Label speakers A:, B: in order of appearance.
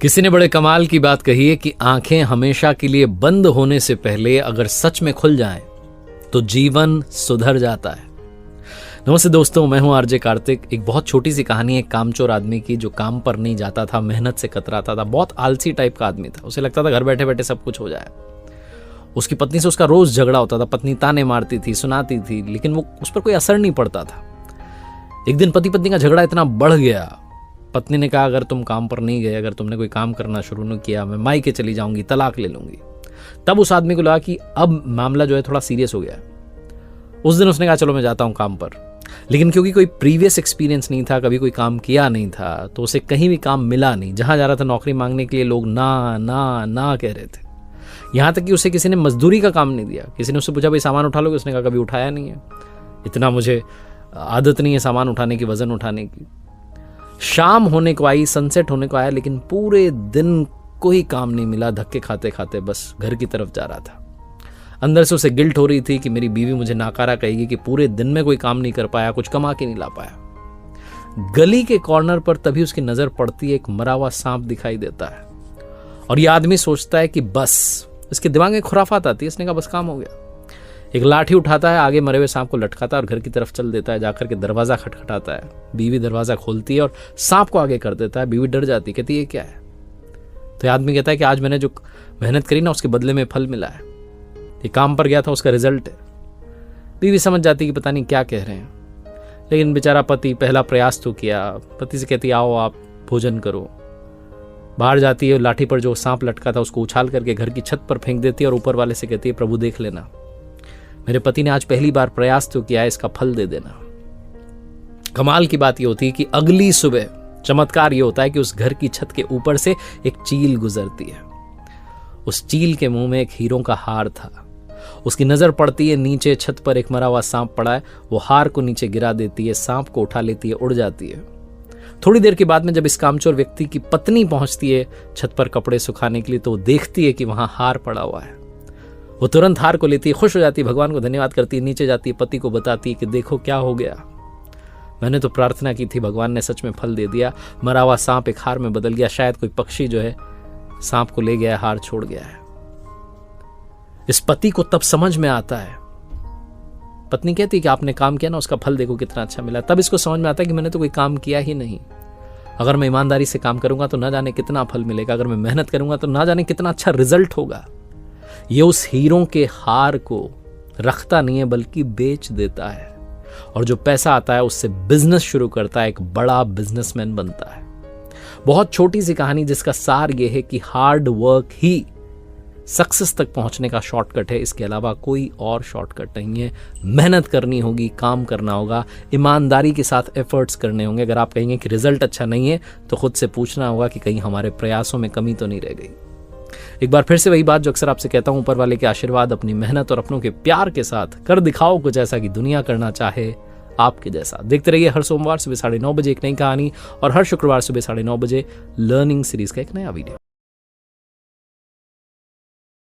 A: किसी ने बड़े कमाल की बात कही है कि आंखें हमेशा के लिए बंद होने से पहले अगर सच में खुल जाएं तो जीवन सुधर जाता है। नमस्ते दोस्तों, मैं हूं आरजे कार्तिक। एक बहुत छोटी सी कहानी है एक कामचोर आदमी की जो काम पर नहीं जाता था, मेहनत से कतराता था, बहुत आलसी टाइप का आदमी था। उसे लगता था घर बैठे बैठे सब कुछ हो जाए। उसकी पत्नी से उसका रोज झगड़ा होता था, पत्नी ताने मारती थी, सुनाती थी, लेकिन वो उस पर कोई असर नहीं पड़ता था। एक दिन पति पत्नी का झगड़ा इतना बढ़ गया, पत्नी ने कहा अगर तुम काम पर नहीं गए, अगर तुमने कोई काम करना शुरू नहीं किया, मैं मायके चली जाऊंगी, तलाक ले लूंगी। तब उस आदमी को लगा कि अब मामला जो है थोड़ा सीरियस हो गया है। उस दिन उसने कहा चलो मैं जाता हूं काम पर, लेकिन क्योंकि कोई प्रीवियस एक्सपीरियंस नहीं था, कभी कोई काम किया नहीं था, तो उसे कहीं भी काम मिला नहीं। जहां जा रहा था नौकरी मांगने के लिए लोग ना ना ना कह रहे थे। यहां तक कि उसे किसी ने मजदूरी का काम नहीं दिया। किसी ने उससे पूछा भाई सामान उठा लोगे, उसने कहा कभी उठाया नहीं है, इतना मुझे आदत नहीं है सामान उठाने की, वजन उठाने की। शाम होने को आई, सनसेट होने को आया, लेकिन पूरे दिन कोई काम नहीं मिला। धक्के खाते खाते बस घर की तरफ जा रहा था। अंदर से उसे गिल्ट हो रही थी कि मेरी बीवी मुझे नाकारा कहेगी कि पूरे दिन में कोई काम नहीं कर पाया, कुछ कमा के नहीं ला पाया। गली के कॉर्नर पर तभी उसकी नजर पड़ती है, एक मरा हुआ सांप दिखाई देता है और यह आदमी सोचता है कि बस, इसके दिमाग में खुराफात आती है। इसने कहा बस काम हो गया। एक लाठी उठाता है, आगे मरे हुए सांप को लटकाता है और घर की तरफ चल देता है। जाकर के दरवाजा खटखटाता है। बीवी दरवाजा खोलती है और सांप को आगे कर देता है। बीवी डर जाती है, कहती है ये क्या है? तो आदमी कहता है कि आज मैंने जो मेहनत करी ना उसके बदले में फल मिला है, ये काम पर गया था उसका रिजल्ट है। बीवी समझ जाती है कि पता नहीं क्या कह रहे हैं, लेकिन बेचारा पति पहला प्रयास तो किया। पति से कहती आओ आप भोजन करो। बाहर जाती है, लाठी पर जो सांप लटका था उसको उछाल करके घर की छत पर फेंक देती है और ऊपर वाले से कहती है प्रभु देख लेना, मेरे पति ने आज पहली बार प्रयास तो किया है, इसका फल दे देना। कमाल की बात यह होती है कि अगली सुबह चमत्कार यह होता है कि उस घर की छत के ऊपर से एक चील गुजरती है। उस चील के मुंह में एक हीरों का हार था। उसकी नजर पड़ती है, नीचे छत पर एक मरा हुआ सांप पड़ा है। वो हार को नीचे गिरा देती है, सांप को उठा लेती है, उड़ जाती है। थोड़ी देर के बाद में जब इस कामचोर व्यक्ति की पत्नी पहुंचती है छत पर कपड़े सुखाने के लिए, तो वो देखती है कि वहां हार पड़ा हुआ है। वो तुरंत हार को लेती है, खुश हो जाती है, भगवान को धन्यवाद करती है, नीचे जाती है, पति को बताती है कि देखो क्या हो गया, मैंने तो प्रार्थना की थी, भगवान ने सच में फल दे दिया। मरा हुआ सांप एक हार में बदल गया। शायद कोई पक्षी जो है सांप को ले गया, हार छोड़ गया है। इस पति को तब समझ में आता है, पत्नी कहती है कि आपने काम किया ना, उसका फल देखो कितना अच्छा मिला। तब इसको समझ में आता है कि मैंने तो कोई काम किया ही नहीं। अगर मैं ईमानदारी से काम करूंगा तो ना जाने कितना फल मिलेगा, अगर मैं मेहनत करूंगा तो ना जाने कितना अच्छा रिजल्ट होगा। ये उस हीरों के हार को रखता नहीं है बल्कि बेच देता है, और जो पैसा आता है उससे बिजनेस शुरू करता है, एक बड़ा बिजनेसमैन बनता है। बहुत छोटी सी कहानी जिसका सार यह है कि हार्ड वर्क ही सक्सेस तक पहुंचने का शॉर्टकट है। इसके अलावा कोई और शॉर्टकट नहीं है। मेहनत करनी होगी, काम करना होगा, ईमानदारी के साथ एफर्ट्स करने होंगे। अगर आप कहेंगे कि रिजल्ट अच्छा नहीं है तो खुद से पूछना होगा कि कहीं हमारे प्रयासों में कमी तो नहीं रह गई। एक बार फिर से वही बात जो अक्सर आपसे कहता हूं, ऊपर वाले के आशीर्वाद, अपनी मेहनत और अपनों के प्यार के साथ कर दिखाओ कुछ ऐसा कि दुनिया करना चाहे आपके जैसा। देखते रहिए हर सोमवार सुबह 9:30 बजे एक नई कहानी और हर शुक्रवार सुबह 9:30 बजे लर्निंग सीरीज का एक नया वीडियो।